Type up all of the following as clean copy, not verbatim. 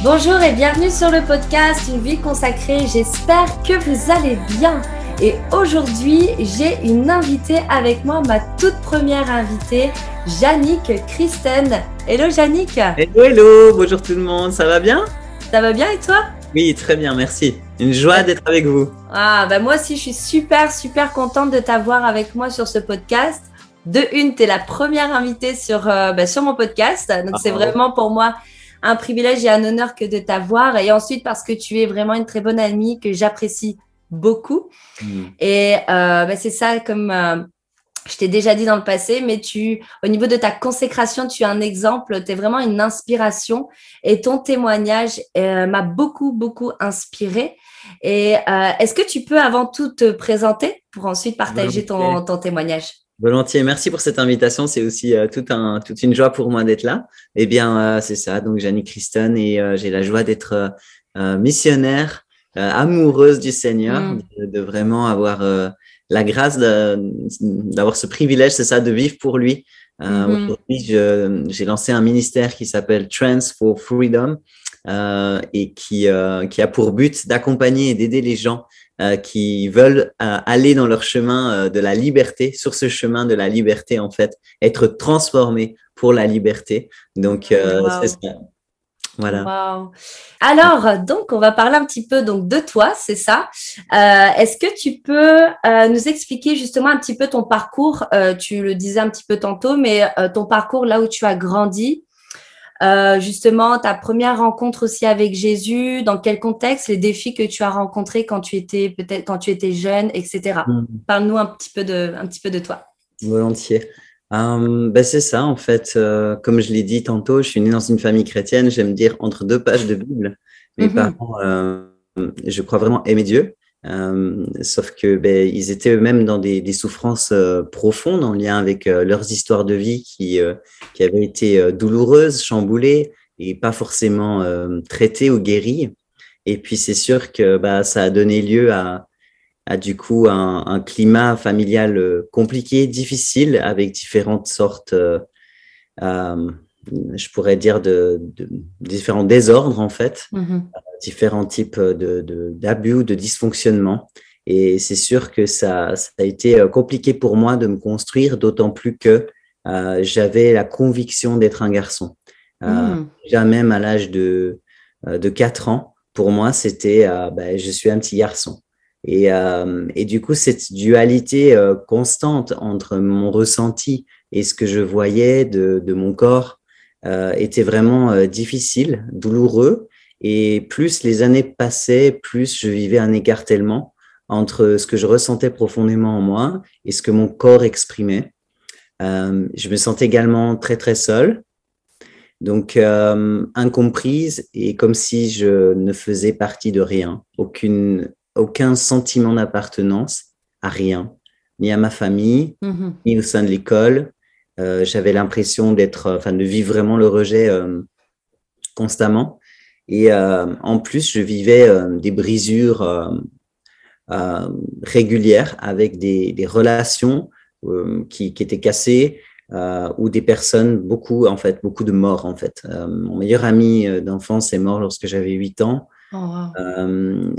Bonjour et bienvenue sur le podcast Une vie consacrée. J'espère que vous allez bien. Et aujourd'hui, j'ai une invitée avec moi, ma toute première invitée, Yannick Christen. Hello Yannick. Hello, bonjour tout le monde, ça va bien? Ça va bien et toi? Oui, très bien, merci. Une joie d'être avec vous. Moi aussi, je suis super contente de t'avoir avec moi sur ce podcast. De une, tu es la première invitée sur mon podcast. Donc, c'est vraiment pour moi un privilège et un honneur que de t'avoir. Et ensuite, parce que tu es vraiment une très bonne amie que j'apprécie beaucoup. Et c'est ça, comme je t'ai déjà dit dans le passé, mais au niveau de ta consécration, tu es un exemple, tu es vraiment une inspiration. Et ton témoignage m'a beaucoup inspiré. Et est-ce que tu peux avant tout te présenter pour ensuite partager ton témoignage? Volontiers, merci pour cette invitation. C'est aussi toute une joie pour moi d'être là. Eh bien, c'est ça. Donc, Yannick Christen et j'ai la joie d'être missionnaire, amoureuse du Seigneur, de vraiment avoir la grâce d'avoir ce privilège, c'est ça, de vivre pour lui. Aujourd'hui, j'ai lancé un ministère qui s'appelle Trans for Freedom et qui a pour but d'accompagner et d'aider les gens qui veulent aller dans leur chemin de la liberté, sur ce chemin de la liberté, en fait, être transformés pour la liberté. Donc, c'est ça. Voilà. Wow. Alors, donc, on va parler un petit peu donc de toi, c'est ça. Est-ce que tu peux nous expliquer justement un petit peu ton parcours? Tu le disais un petit peu tantôt, mais ton parcours là où tu as grandi, justement ta première rencontre aussi avec Jésus, dans quel contexte, les défis que tu as rencontrés quand tu étais jeune, etc. Parle-nous un petit peu de toi. Volontiers. C'est ça, en fait, comme je l'ai dit tantôt, je suis né dans une famille chrétienne, j'aime dire entre deux pages de Bible. Mes parents, je crois vraiment, aimaient Dieu, sauf que ils étaient eux-mêmes dans des souffrances profondes en lien avec leurs histoires de vie qui avaient été douloureuses, chamboulées et pas forcément traitées ou guéries. Et puis c'est sûr que ça a donné lieu à du coup un climat familial compliqué, difficile, avec différentes sortes, je pourrais dire, de différents désordres, en fait, différents types d'abus ou de dysfonctionnement. Et c'est sûr que ça a été compliqué pour moi de me construire, d'autant plus que j'avais la conviction d'être un garçon. Déjà même à l'âge de 4 ans, pour moi, c'était je suis un petit garçon. Et du coup, cette dualité constante entre mon ressenti et ce que je voyais de mon corps était vraiment difficile, douloureux. Et plus les années passaient, plus je vivais un écartèlement entre ce que je ressentais profondément en moi et ce que mon corps exprimait. Je me sentais également très seule, donc incomprise et comme si je ne faisais partie de rien, aucun sentiment d'appartenance à rien, ni à ma famille, ni au sein de l'école. J'avais l'impression de vivre vraiment le rejet constamment. Et en plus, je vivais des brisures régulières avec des relations qui étaient cassées ou des personnes, beaucoup de morts en fait. Mon meilleur ami d'enfance est mort lorsque j'avais 8 ans. Oh, wow.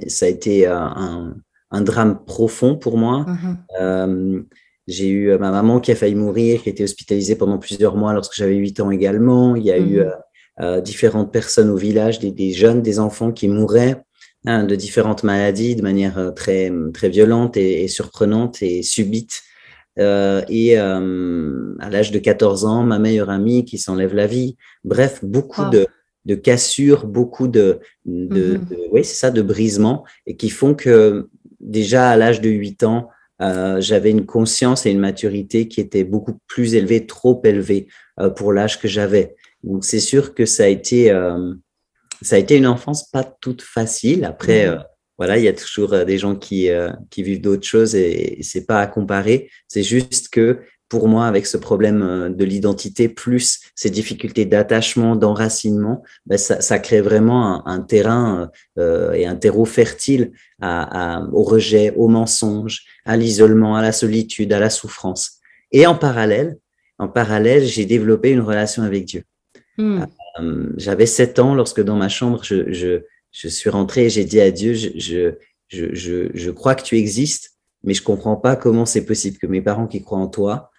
Ça a été un drame profond pour moi. J'ai eu ma maman qui a failli mourir, qui a été hospitalisée pendant plusieurs mois lorsque j'avais 8 ans également. Il y a eu différentes personnes au village, des jeunes, des enfants qui mouraient de différentes maladies de manière très violente et surprenante et subite. À l'âge de 14 ans, ma meilleure amie qui s'enlève la vie. Bref, beaucoup de cassures, beaucoup de brisements et qui font que déjà à l'âge de 8 ans, j'avais une conscience et une maturité qui étaient beaucoup plus élevées, trop élevées pour l'âge que j'avais. Donc, c'est sûr que ça a été une enfance pas toute facile. Après, il y a toujours des gens qui vivent d'autres choses et c'est pas à comparer. C'est juste que pour moi, avec ce problème de l'identité, plus ces difficultés d'attachement, d'enracinement, ça crée vraiment un terrain et un terreau fertile au rejet, au mensonge, à l'isolement, à la solitude, à la souffrance. Et en parallèle, j'ai développé une relation avec Dieu. J'avais 7 ans lorsque dans ma chambre, je suis rentré et j'ai dit à Dieu, je crois que tu existes, mais je comprends pas comment c'est possible que mes parents qui croient en toi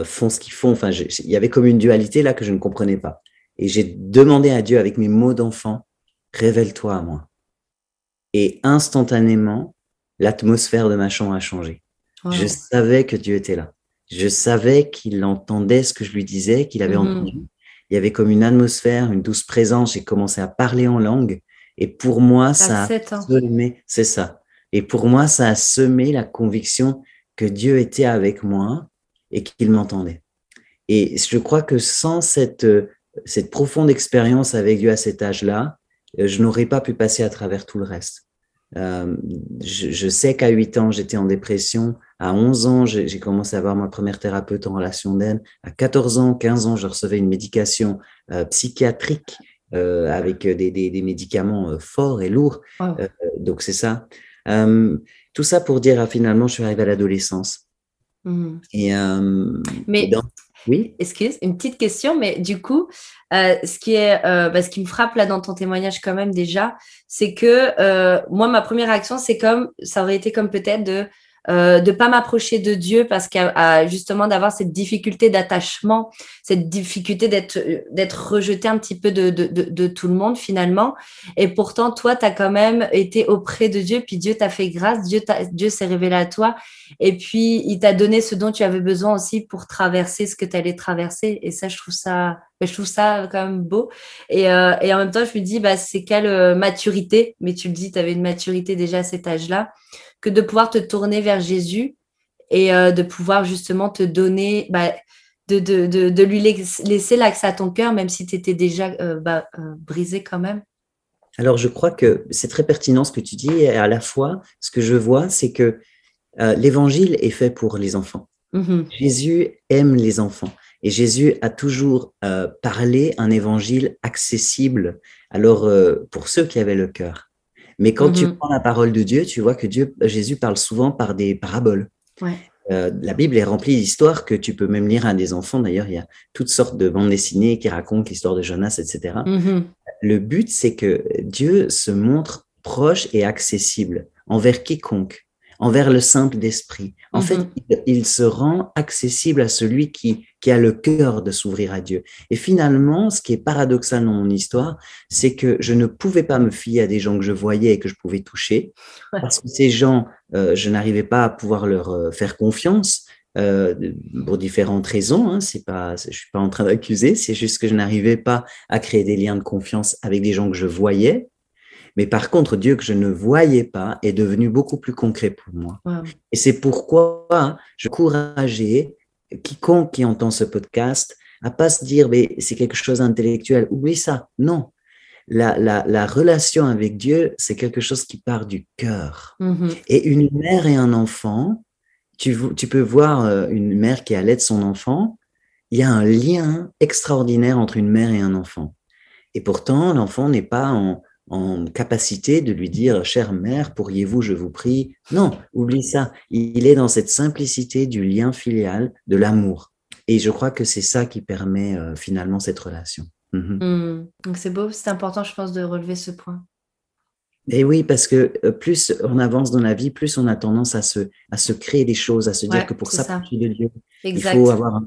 font ce qu'ils font. Enfin, il y avait comme une dualité là que je ne comprenais pas. Et j'ai demandé à Dieu avec mes mots d'enfant, révèle-toi à moi. Et instantanément, l'atmosphère de ma chambre a changé. Wow. Je savais que Dieu était là. Je savais qu'il entendait ce que je lui disais, qu'il avait entendu. Il y avait comme une atmosphère, une douce présence. J'ai commencé à parler en langue. Et pour moi, ça a semé, c'est ça. Et pour moi, ça a semé la conviction que Dieu était avec moi et qu'il m'entendait. Et je crois que sans cette profonde expérience avec Dieu à cet âge-là, je n'aurais pas pu passer à travers tout le reste. Je sais qu'à 8 ans, j'étais en dépression. À 11 ans, j'ai commencé à avoir ma première thérapeute en relation d'aide. À 14 ans, 15 ans, je recevais une médication psychiatrique avec des médicaments forts et lourds. Wow. Donc, c'est ça. Tout ça pour dire, finalement, je suis arrivée à l'adolescence. Mais oui, excuse, une petite question, mais du coup, ce qui me frappe là dans ton témoignage quand même déjà, c'est que moi, ma première réaction, ça aurait été comme peut-être de pas m'approcher de Dieu parce qu'à justement d'avoir cette difficulté d'attachement, cette difficulté d'être rejeté un petit peu de tout le monde finalement. Et pourtant, toi, tu as quand même été auprès de Dieu, puis Dieu t'a fait grâce, Dieu s'est révélé à toi, et puis il t'a donné ce dont tu avais besoin aussi pour traverser ce que tu allais traverser. Et ça, je trouve ça quand même beau. Et en même temps, je me dis, c'est quelle maturité, mais tu le dis, tu avais une maturité déjà à cet âge-là, que de pouvoir te tourner vers Jésus et de pouvoir justement te donner, de lui laisser l'accès à ton cœur, même si tu étais déjà brisé quand même. Alors, je crois que c'est très pertinent ce que tu dis, et à la fois, ce que je vois, c'est que l'évangile est fait pour les enfants. Jésus aime les enfants. Et Jésus a toujours parlé un évangile accessible, alors pour ceux qui avaient le cœur. Mais quand tu prends la parole de Dieu, tu vois que Jésus parle souvent par des paraboles. Ouais. La Bible est remplie d'histoires que tu peux même lire à des enfants. D'ailleurs, il y a toutes sortes de bandes dessinées qui racontent l'histoire de Jonas, etc. Le but, c'est que Dieu se montre proche et accessible envers quiconque, envers le simple d'esprit. En fait, il se rend accessible à celui qui a le cœur de s'ouvrir à Dieu. Et finalement, ce qui est paradoxal dans mon histoire, c'est que je ne pouvais pas me fier à des gens que je voyais et que je pouvais toucher, parce que ces gens, je n'arrivais pas à pouvoir leur faire confiance pour différentes raisons. Hein. Je suis pas en train d'accuser, c'est juste que je n'arrivais pas à créer des liens de confiance avec des gens que je voyais. Mais par contre, Dieu que je ne voyais pas est devenu beaucoup plus concret pour moi. Wow. Et c'est pourquoi je encourageais quiconque qui entend ce podcast à pas se dire mais c'est quelque chose d'intellectuel. Oublie ça. Non. La relation avec Dieu, c'est quelque chose qui part du cœur. Et une mère et un enfant, tu peux voir une mère qui allait de son enfant, il y a un lien extraordinaire entre une mère et un enfant. Et pourtant, l'enfant n'est pas en capacité de lui dire « Chère mère, pourriez-vous, je vous prie ?» Non, oublie ça. Il est dans cette simplicité du lien filial, de l'amour. Et je crois que c'est ça qui permet finalement cette relation. Donc c'est beau, c'est important, je pense, de relever ce point. Et oui, parce que plus on avance dans la vie, plus on a tendance à se créer des choses, à se dire que pour s'approcher de Dieu, exact. Il faut avoir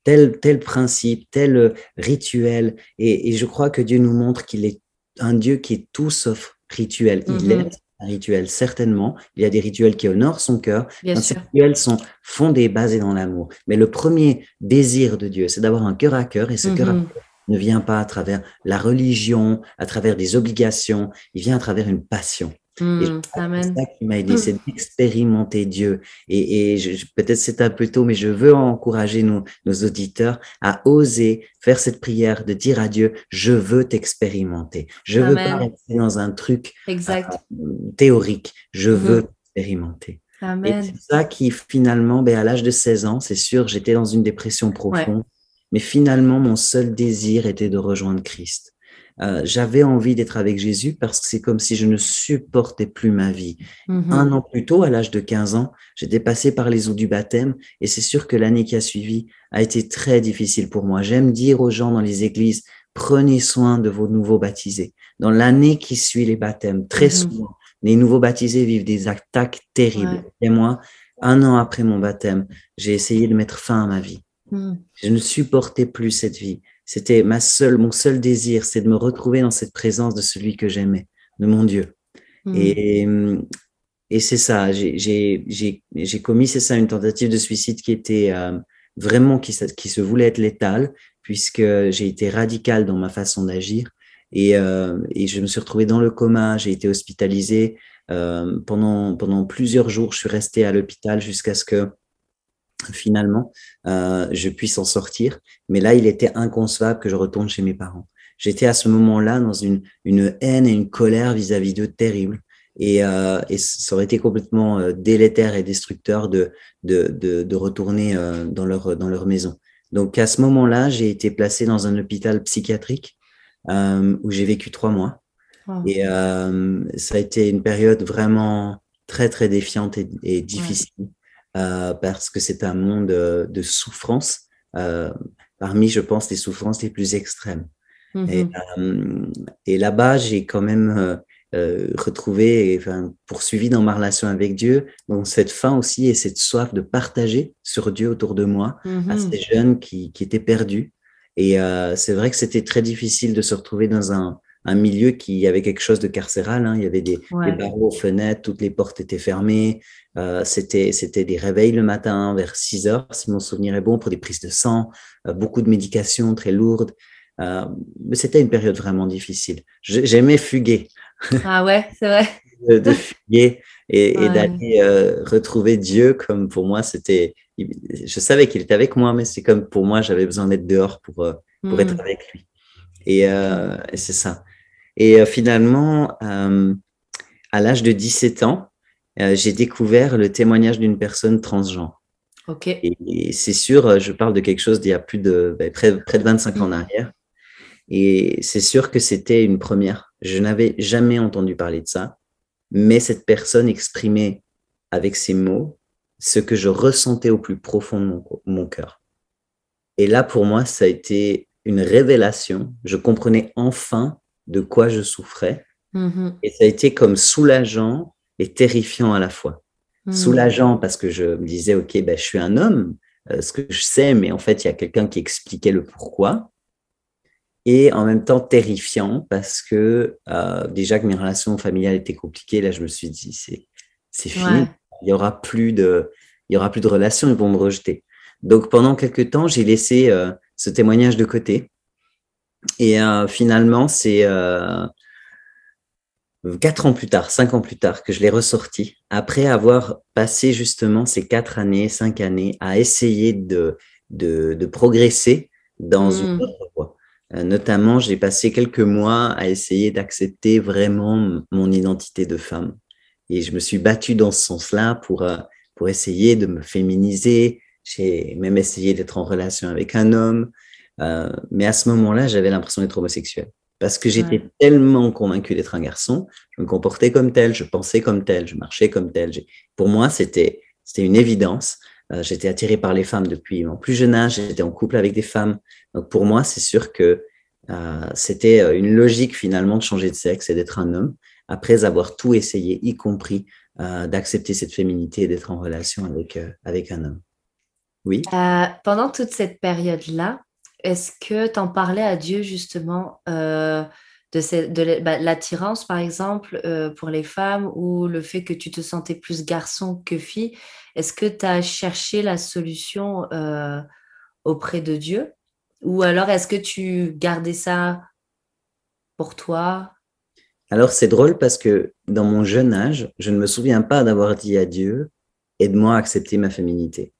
tel principe, tel rituel. Et je crois que Dieu nous montre qu'il est un Dieu qui est tout sauf rituel. Il est un rituel, certainement. Il y a des rituels qui honorent son cœur. Ces rituels sont fondés, basés dans l'amour. Mais le premier désir de Dieu, c'est d'avoir un cœur à cœur. Et ce cœur à cœur ne vient pas à travers la religion, à travers des obligations. Il vient à travers une passion. Et c'est ça qui m'a aidé, c'est d'expérimenter Dieu. Et peut-être c'est un peu tôt, mais je veux encourager nos auditeurs à oser faire cette prière, de dire à Dieu, je veux t'expérimenter. Je veux pas rester dans un truc théorique. Je veux t'expérimenter. Et c'est ça qui finalement, à l'âge de 16 ans, c'est sûr, j'étais dans une dépression profonde, mais finalement, mon seul désir était de rejoindre Christ. J'avais envie d'être avec Jésus parce que c'est comme si je ne supportais plus ma vie. Un an plus tôt, à l'âge de 15 ans, j'étais passé par les eaux du baptême et c'est sûr que l'année qui a suivi a été très difficile pour moi. J'aime dire aux gens dans les églises, prenez soin de vos nouveaux baptisés. Dans l'année qui suit les baptêmes, très souvent, les nouveaux baptisés vivent des attaques terribles. Et moi, 1 an après mon baptême, j'ai essayé de mettre fin à ma vie. Je ne supportais plus cette vie. C'était mon seul désir, c'est de me retrouver dans cette présence de celui que j'aimais, de mon Dieu. Et c'est ça, j'ai commis, c'est ça, une tentative de suicide qui était vraiment, qui se voulait être létale, puisque j'ai été radical dans ma façon d'agir. Et je me suis retrouvé dans le coma, j'ai été hospitalisé pendant plusieurs jours. Je suis resté à l'hôpital jusqu'à ce que finalement je puisse en sortir. Mais là, il était inconcevable que je retourne chez mes parents. J'étais à ce moment-là dans une haine et une colère vis-à-vis d'eux terrible. Et ça aurait été complètement délétère et destructeur de retourner dans leur maison. Donc à ce moment-là, j'ai été placé dans un hôpital psychiatrique où j'ai vécu 3 mois. Et ça a été une période vraiment très, très défiante et difficile parce que c'est un monde de souffrance, parmi, je pense, les souffrances les plus extrêmes. Et là-bas, j'ai quand même retrouvé, poursuivi dans ma relation avec Dieu, donc cette faim aussi et cette soif de partager sur Dieu autour de moi à ces jeunes qui étaient perdus. Et c'est vrai que c'était très difficile de se retrouver dans un milieu qui avait quelque chose de carcéral, hein. Il y avait des barreaux aux fenêtres, toutes les portes étaient fermées. C'était des réveils le matin vers 6 heures, si mon souvenir est bon, pour des prises de sang, beaucoup de médications très lourdes. Mais c'était une période vraiment difficile. J'aimais fuguer. Ah ouais, c'est vrai. de fuguer et d'aller retrouver Dieu, comme pour moi, je savais qu'il était avec moi, mais c'est comme pour moi, j'avais besoin d'être dehors pour être avec lui. Et c'est ça. Et finalement, à l'âge de 17 ans, j'ai découvert le témoignage d'une personne transgenre. Et c'est sûr, je parle de quelque chose d'il y a près de 25 ans en arrière. Et c'est sûr que c'était une première. Je n'avais jamais entendu parler de ça, mais cette personne exprimait avec ses mots ce que je ressentais au plus profond de mon cœur. Et là, pour moi, ça a été une révélation. Je comprenais enfin de quoi je souffrais. Et ça a été comme soulageant et terrifiant à la fois. Soulageant parce que je me disais, OK, je suis un homme, ce que je sais, mais en fait, il y a quelqu'un qui expliquait le pourquoi. Et en même temps terrifiant parce que déjà que mes relations familiales étaient compliquées, là je me suis dit c'est fini, il y aura plus de relations, ils vont me rejeter. Donc pendant quelques temps, j'ai laissé ce témoignage de côté et finalement c'est 4 ans plus tard, 5 ans plus tard que je l'ai ressorti après avoir passé justement ces 4 années, 5 années à essayer de progresser dans une autre voie. Notamment, j'ai passé quelques mois à essayer d'accepter vraiment mon identité de femme. Et je me suis battue dans ce sens-là pour essayer de me féminiser. J'ai même essayé d'être en relation avec un homme. Mais à ce moment-là, j'avais l'impression d'être homosexuelle. Parce que j'étais tellement convaincue d'être un garçon, je me comportais comme tel, je pensais comme tel, je marchais comme tel. Pour moi, c'était une évidence. J'étais attirée par les femmes depuis mon plus jeune âge, j'étais en couple avec des femmes. Donc pour moi, c'est sûr que c'était une logique finalement de changer de sexe et d'être un homme, après avoir tout essayé, y compris d'accepter cette féminité et d'être en relation avec un homme. Oui. Pendant toute cette période-là, est-ce que tu en parlais à Dieu justement de l'attirance, par exemple, pour les femmes ou le fait que tu te sentais plus garçon que fille? Est-ce que tu as cherché la solution auprès de Dieu? Ou alors est-ce que tu gardais ça pour toi? Alors c'est drôle parce que dans mon jeune âge, je ne me souviens pas d'avoir dit à Dieu « aide-moi à accepter ma féminité ».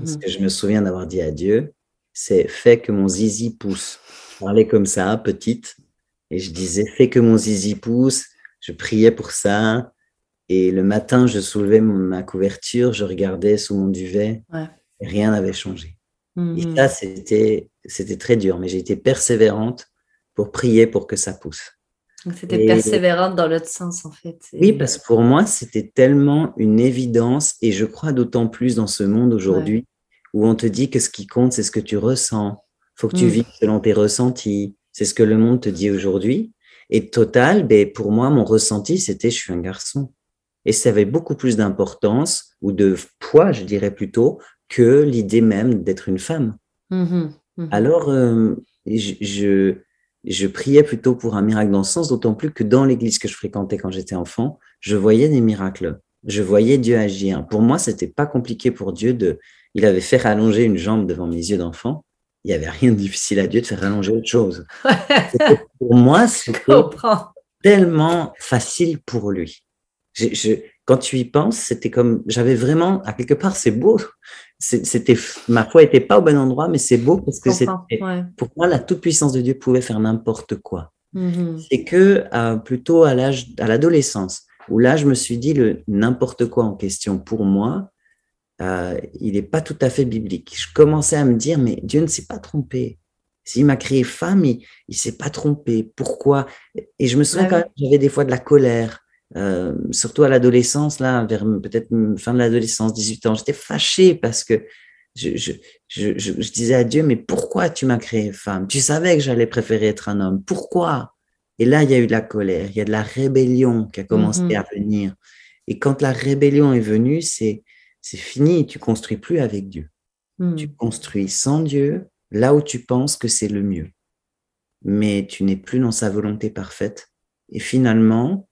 Ce que je me souviens d'avoir dit à Dieu, c'est « fais que mon zizi pousse ». Je parlais comme ça, petite, et je disais « fais que mon zizi pousse ». Je priais pour ça. Et le matin, je soulevais ma couverture, je regardais sous mon duvet, et rien n'avait changé. Et ça, c'était très dur, mais j'ai été persévérante pour prier pour que ça pousse. Donc, c'était persévérante dans l'autre sens, en fait. Oui, parce que pour moi, c'était tellement une évidence, et je crois d'autant plus dans ce monde aujourd'hui où on te dit que ce qui compte, c'est ce que tu ressens. Il faut que tu vives selon tes ressentis. C'est ce que le monde te dit aujourd'hui. Et total, ben, pour moi, mon ressenti, c'était je suis un garçon. Et ça avait beaucoup plus d'importance ou de poids, je dirais plutôt, que l'idée même d'être une femme. Alors, je priais plutôt pour un miracle dans ce sens, d'autant plus que dans l'église que je fréquentais quand j'étais enfant, je voyais des miracles. Je voyais Dieu agir. Pour moi, c'était pas compliqué pour Dieu il avait fait rallonger une jambe devant mes yeux d'enfant. Il n'y avait rien de difficile à Dieu de faire rallonger autre chose. Pour moi, c'était tellement facile pour lui. Quand tu y penses, c'était comme, j'avais vraiment, à quelque part, c'est beau. Ma foi n'était pas au bon endroit, mais c'est beau parce que pour moi, la toute-puissance de Dieu pouvait faire n'importe quoi. C'est que plutôt à l'adolescence, où là, je me suis dit, le n'importe quoi en question, pour moi, il n'est pas tout à fait biblique. Je commençais à me dire, mais Dieu ne s'est pas trompé. S'il m'a créé femme, il ne s'est pas trompé. Pourquoi? Et je me souviens quand même, j'avais des fois de la colère. Surtout à l'adolescence, là, vers peut-être fin de l'adolescence, 18 ans, j'étais fâché parce que je disais à Dieu, mais pourquoi tu m'as créé femme? Tu savais que j'allais préférer être un homme. Pourquoi? Et là, il y a eu de la colère, il y a de la rébellion qui a commencé à venir. Et quand la rébellion est venue, c'est fini, tu construis plus avec Dieu. Tu construis sans Dieu, là où tu penses que c'est le mieux. Mais tu n'es plus dans sa volonté parfaite. Et finalement,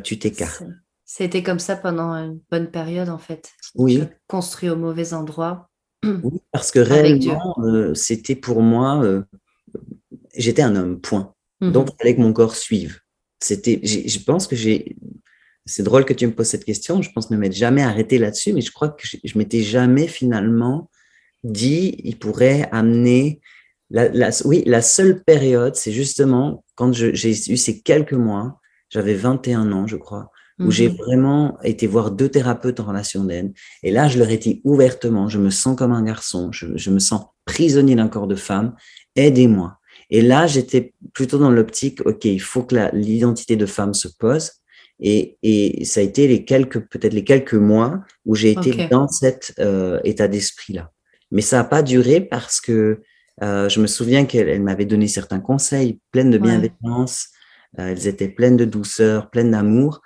tu t'écartes. C'était comme ça pendant une bonne période, en fait. Oui. Tu as construit au mauvais endroit. Oui, parce que réellement, c'était pour moi, j'étais un homme, point. Donc, il fallait que mon corps suive. Je pense que c'est drôle que tu me poses cette question. Je pense ne m'être jamais arrêté là-dessus, mais je crois que je m'étais jamais finalement dit, il pourrait amener. Oui, la seule période, c'est justement quand j'ai eu ces quelques mois, j'avais 21 ans, je crois, où j'ai vraiment été voir 2 thérapeutes en relation d'aide. Et là, je leur ai dit ouvertement, je me sens comme un garçon, je me sens prisonnier d'un corps de femme, aidez-moi. Et là, j'étais plutôt dans l'optique, OK, il faut que l'identité de femme se pose. Et ça a été peut-être les quelques mois où j'ai été dans cet état d'esprit-là. Mais ça n'a pas duré parce que je me souviens qu'elle m'avait donné certains conseils pleins de bienveillance. Elles étaient pleines de douceur, pleines d'amour.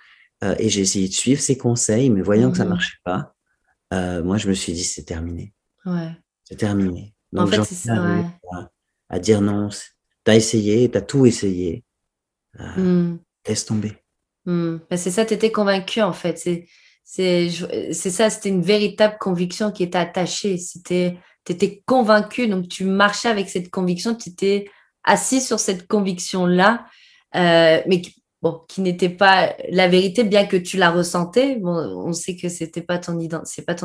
Et j'ai essayé de suivre ces conseils, mais voyant que ça ne marchait pas, moi, je me suis dit, c'est terminé. C'est terminé. Donc, en fait, c'est ça, à dire non, tu as essayé, tu as tout essayé. Laisse tomber. C'est ça, tu étais convaincue, en fait. C'est ça, c'était une véritable conviction qui était attachée. Tu étais convaincue, donc tu marchais avec cette conviction, tu étais assis sur cette conviction-là, mais qui n'était pas la vérité, bien que tu la ressentais. Bon, on sait que c'est pas ton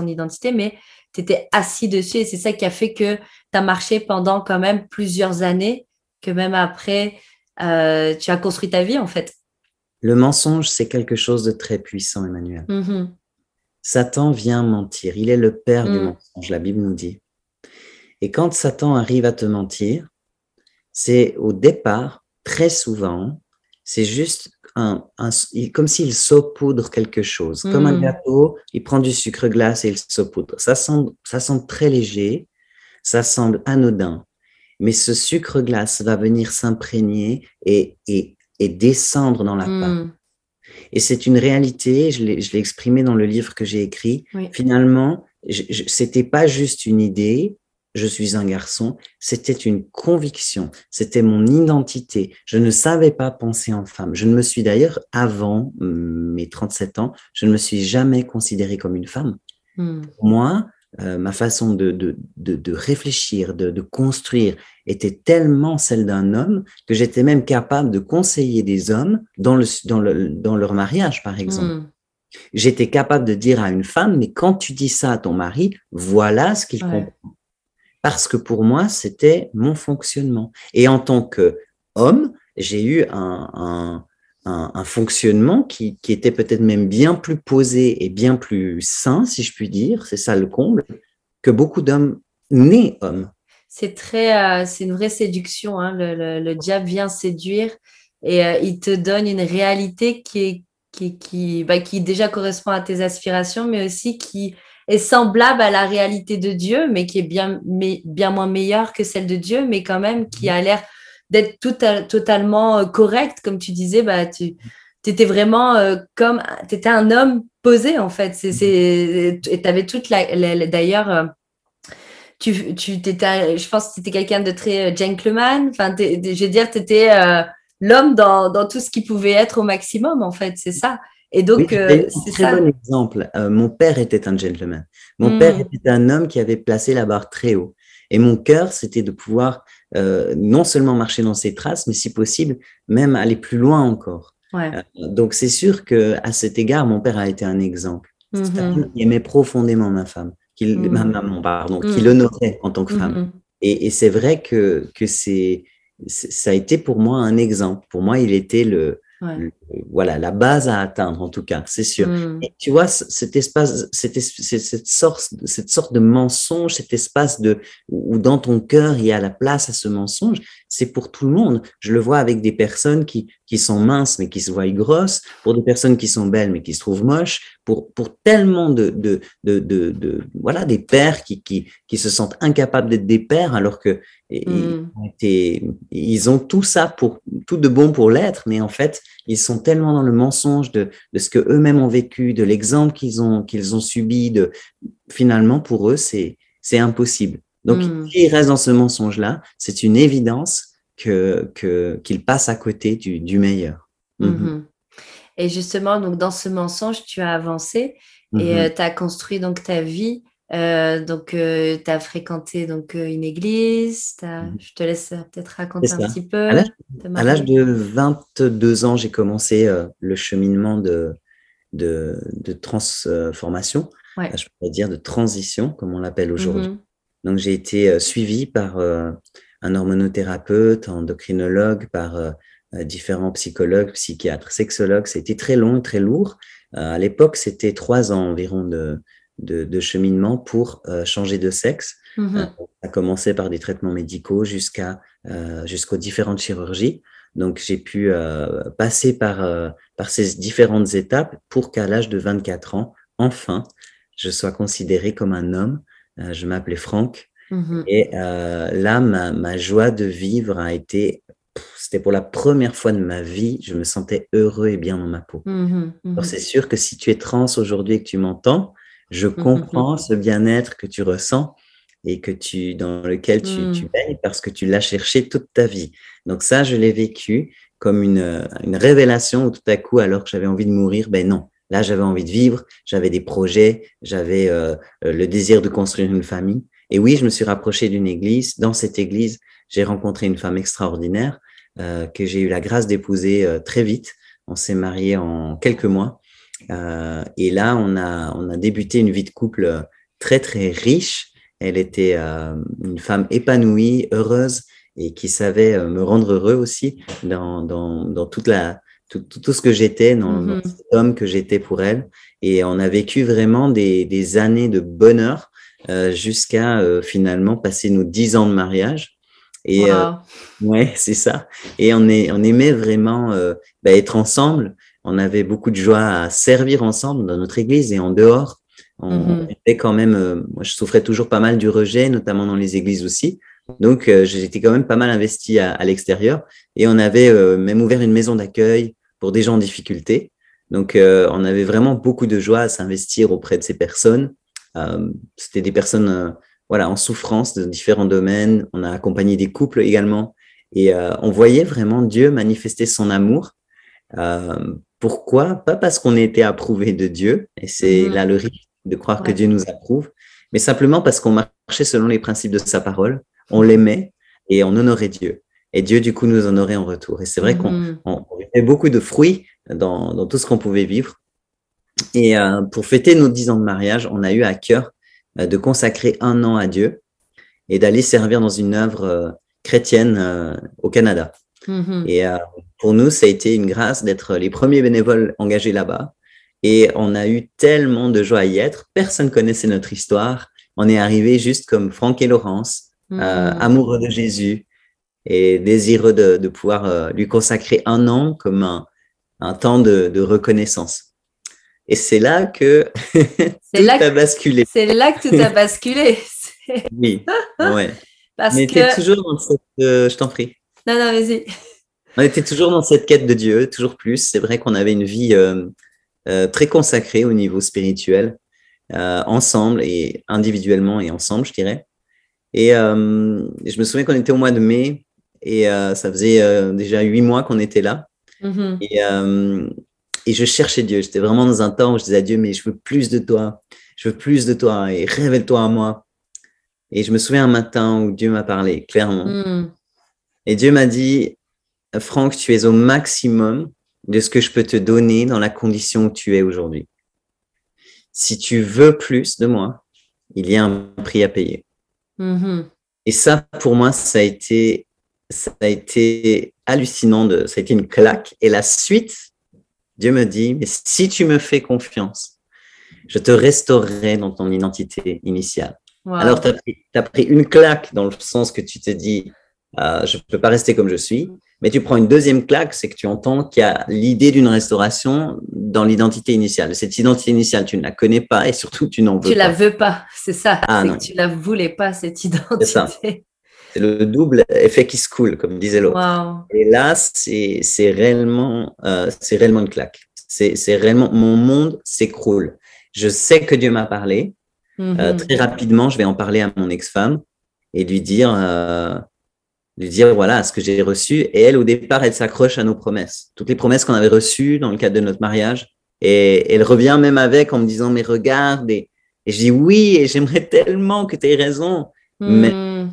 identité, mais tu étais assis dessus et c'est ça qui a fait que tu as marché pendant quand même plusieurs années, que même après, tu as construit ta vie, en fait. Le mensonge, c'est quelque chose de très puissant, Emmanuel. Satan vient mentir. Il est le père du mensonge, la Bible nous dit. Et quand Satan arrive à te mentir, c'est au départ, très souvent, c'est juste comme s'il saupoudre quelque chose. Comme un gâteau, il prend du sucre glace et il saupoudre. Ça semble très léger, ça semble anodin. Mais ce sucre glace va venir s'imprégner et descendre dans la pâte. Et c'est une réalité, je l'ai exprimé dans le livre que j'ai écrit. Finalement, c'était pas juste une idée, je suis un garçon, c'était une conviction, c'était mon identité. Je ne savais pas penser en femme. Je ne me suis d'ailleurs, avant mes 37 ans, je ne me suis jamais considérée comme une femme. Moi, ma façon de réfléchir, de construire était tellement celle d'un homme que j'étais même capable de conseiller des hommes dans leur mariage, par exemple. J'étais capable de dire à une femme, mais quand tu dis ça à ton mari, voilà ce qu'il comprend. Parce que pour moi, c'était mon fonctionnement. Et en tant qu'homme, j'ai eu un fonctionnement qui était peut-être même bien plus posé et bien plus sain, si je puis dire, c'est ça le comble, que beaucoup d'hommes nés hommes. C'est une vraie séduction, hein. Le diable vient séduire et il te donne une réalité qui déjà correspond à tes aspirations, mais aussi qui est semblable à la réalité de Dieu, mais qui est bien moins meilleure que celle de Dieu, mais quand même qui a l'air d'être totalement correct, comme tu disais, bah, tu étais vraiment tu étais un homme posé, en fait. Et tu avais toute d'ailleurs, je pense que tu étais quelqu'un de très gentleman. Enfin, je veux dire, tu étais l'homme dans tout ce qui pouvait être au maximum, en fait, c'est ça. Et Oui, donc, c'est un c'est très ça. bon exemple. Mon père était un gentleman. Mon père était un homme qui avait placé la barre très haut. Et mon cœur, c'était de pouvoir non seulement marcher dans ses traces, mais si possible, même aller plus loin encore. Ouais. Donc, c'est sûr qu'à cet égard, mon père a été un exemple. C'est un homme qui aimait profondément ma femme, ma maman, pardon, qui l'honorait en tant que femme. Et c'est vrai que ça a été pour moi un exemple. Pour moi, il était voilà, la base à atteindre, en tout cas, c'est sûr. Et tu vois, cet espace, cette sorte de mensonge, cet espace où dans ton cœur, il y a la place à ce mensonge, c'est pour tout le monde. Je le vois avec des personnes qui sont minces, mais qui se voient grosses, pour des personnes qui sont belles, mais qui se trouvent moches, pour tellement voilà, des pères qui se sentent incapables d'être des pères, alors que ils ont tout ça tout de bon pour l'être, mais en fait, ils sont tellement dans le mensonge de ce que eux-mêmes ont vécu, de l'exemple qu'ils ont subi, finalement, pour eux, c'est impossible. Donc, s'ils restent dans ce mensonge-là, c'est une évidence qu'ils passent à côté du meilleur. Et justement, donc, dans ce mensonge, tu as avancé et tu as construit donc ta vie. Donc, tu as fréquenté donc, une église. Je te laisse peut-être raconter un petit peu. À l'âge de 22 ans, j'ai commencé le cheminement de transformation, je pourrais dire de transition, comme on l'appelle aujourd'hui. Donc, j'ai été suivi par un hormonothérapeute, endocrinologue, par différents psychologues, psychiatres, sexologues. C'était très long et très lourd. À l'époque, c'était 3 ans environ de cheminement pour changer de sexe. Ça a commencé par des traitements médicaux jusqu'aux différentes chirurgies. Donc, j'ai pu passer par ces différentes étapes pour qu'à l'âge de 24 ans, enfin, je sois considéré comme un homme. Je m'appelais Franck. Et là, ma joie de vivre a été... C'était pour la première fois de ma vie, je me sentais heureux et bien dans ma peau. Alors, c'est sûr que si tu es trans aujourd'hui et que tu m'entends, je comprends ce bien-être que tu ressens et dans lequel tu baignes parce que tu l'as cherché toute ta vie. Donc ça, je l'ai vécu comme une révélation où tout à coup, alors que j'avais envie de mourir, ben non. Là, j'avais envie de vivre, j'avais des projets, j'avais le désir de construire une famille. Et oui, je me suis rapproché d'une église. Dans cette église, j'ai rencontré une femme extraordinaire que j'ai eu la grâce d'épouser très vite. On s'est mariés en quelques mois. Et là, on a débuté une vie de couple très, très riche. Elle était une femme épanouie, heureuse et qui savait me rendre heureux aussi dans tout ce que j'étais, dans cet homme que j'étais pour elle. Et on a vécu vraiment des années de bonheur jusqu'à finalement passer nos 10 ans de mariage. Et ouais, c'est ça. Et on aimait vraiment être ensemble. On avait beaucoup de joie à servir ensemble dans notre église et en dehors. On était quand même, moi je souffrais toujours pas mal du rejet, notamment dans les églises aussi. Donc j'étais quand même pas mal investi à l'extérieur. Et on avait même ouvert une maison d'accueil pour des gens en difficulté. Donc on avait vraiment beaucoup de joie à s'investir auprès de ces personnes. C'était des personnes voilà, en souffrance de différents domaines. On a accompagné des couples également. Et on voyait vraiment Dieu manifester son amour. Pourquoi? Pas parce qu'on était approuvé de Dieu, et c'est là le risque de croire que Dieu nous approuve, mais simplement parce qu'on marchait selon les principes de sa parole, on l'aimait et on honorait Dieu. Et Dieu, du coup, nous honorait en retour. Et c'est vrai qu'on avait beaucoup de fruits dans tout ce qu'on pouvait vivre. Et pour fêter nos 10 ans de mariage, on a eu à cœur de consacrer 1 an à Dieu et d'aller servir dans une œuvre chrétienne au Canada. Et pour nous, ça a été une grâce d'être les premiers bénévoles engagés là-bas. Et on a eu tellement de joie à y être. Personne ne connaissait notre histoire. On est arrivé juste comme Franck et Laurence, amoureux de Jésus et désireux de pouvoir lui consacrer 1 an comme un temps de reconnaissance. Et c'est là que tout a basculé. C'est là que tout a basculé. Oui, ouais. Mais tu es toujours dans cette... je t'en prie. Non, non, vas-y. On était toujours dans cette quête de Dieu, toujours plus. C'est vrai qu'on avait une vie très consacrée au niveau spirituel, ensemble et individuellement et ensemble, je dirais. Et je me souviens qu'on était au mois de mai et ça faisait déjà 8 mois qu'on était là. Mhm. Et je cherchais Dieu. J'étais vraiment dans un temps où je disais à Dieu, mais je veux plus de toi. Je veux plus de toi et révèle-toi à moi. Et je me souviens un matin où Dieu m'a parlé clairement. Mhm. Et Dieu m'a dit, Franck, tu es au maximum de ce que je peux te donner dans la condition où tu es aujourd'hui. Si tu veux plus de moi, il y a un prix à payer. Mhm. Et ça, pour moi, ça a été hallucinant. Ça a été une claque. Et la suite, Dieu me dit, mais si tu me fais confiance, je te restaurerai dans ton identité initiale. Alors, Wow. tu as pris une claque dans le sens que tu te dis, je ne peux pas rester comme je suis. Mais tu prends une deuxième claque, c'est que tu entends qu'il y a l'idée d'une restauration dans l'identité initiale. Cette identité initiale, tu ne la connais pas et surtout, tu n'en Tu veux la pas. veux pas, c'est ça, Ah c'est que non, tu la voulais pas, cette c'est ça. identité. C'est le double effet qui se coule, comme disait l'autre. Wow. Et là, c'est réellement une claque. C'est réellement, mon monde s'écroule. Je sais que Dieu m'a parlé. Mhm. Très rapidement, je vais en parler à mon ex-femme et lui dire voilà ce que j'ai reçu. Et elle, au départ, elle s'accroche à nos promesses. Toutes les promesses qu'on avait reçues dans le cadre de notre mariage. Et elle revient même avec en me disant, mais regarde. Et je dis oui, et j'aimerais tellement que tu aies raison. Mais, Mhm.